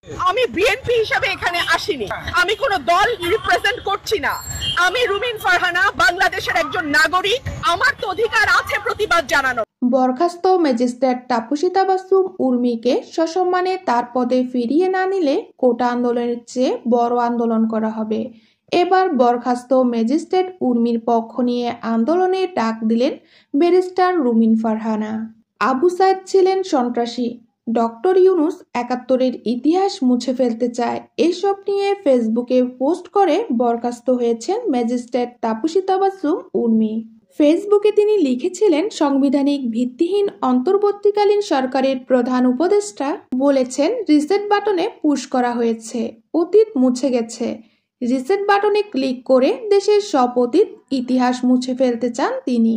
আমি বিএনপি হিসেবে এখানে আসিনি, আমি কোনো দল রিপ্রেজেন্ট করছি না। আমি রুমিন ফারহানা, বাংলাদেশের একজন নাগরিক। আমার তো অধিকার আছে প্রতিবাদ জানানোর। বরখাস্ত ম্যাজিস্ট্রেট তাপসী তাবাসসুম উর্মিকে সসম্মানে তার পদে ফিরিয়ে না নিলে কোটা আন্দোলনের চেয়ে বড় আন্দোলন করা হবে। এবার বরখাস্ত ম্যাজিস্ট্রেট উর্মির পক্ষ নিয়ে আন্দোলনের ডাক দিলেন ব্যারিস্টার রুমিন ফারহানা। আবু সাইদ ছিলেন সন্ত্রাসী, ডক্টর ইউনূস ৭১-এর ইতিহাস মুছে ফেলতে চায়, এসব নিয়ে ফেসবুকে পোস্ট করে বরখাস্ত হয়েছেন ম্যাজিস্ট্রেট তাপসী তাবাসসুম উর্মি। ফেসবুকে তিনি লিখেছিলেন, সাংবিধানিক ভিত্তিহীন অন্তর্বর্তীকালীন সরকারের প্রধান উপদেষ্টা বলেছেন রিসেট বাটনে পুশ করা হয়েছে, অতীত মুছে গেছে। রিসেট বাটনে ক্লিক করে দেশের সব অতীত ইতিহাস মুছে ফেলতে চান তিনি।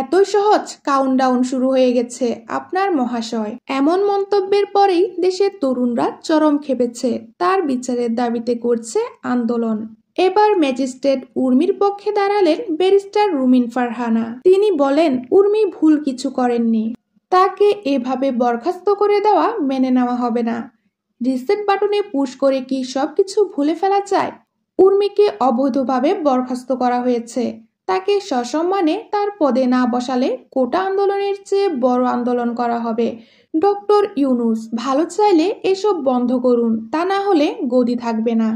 এতই সহজ, কাউন্টডাউন শুরু হয়ে গেছে আপনার মহাশয়। এমন মন্তব্যের পরেই দেশের তরুণরা চরম খেপেছে, তার বিচারের দাবিতে করছে আন্দোলন। এবার ম্যাজিস্ট্রেট উর্মির পক্ষে দাঁড়ালেন ব্যারিস্টার রুমিন ফারহানা। তিনি বলেন, উর্মি ভুল কিছু করেননি, তাকে এভাবে বরখাস্ত করে দেওয়া মেনে নেওয়া হবে না। রিসেট বাটনে পুশ করে কি সবকিছু ভুলে ফেলা যায়? উর্মিকে অবৈধভাবে বরখাস্ত করা হয়েছে, তাকে সসম্মানে তার পদে না বসালে কোটা আন্দোলনের চেয়ে বড় আন্দোলন করা হবে। ডক্টর ইউনূস ভালো চাইলে এসব বন্ধ করুন, তা না হলে গদি থাকবে না।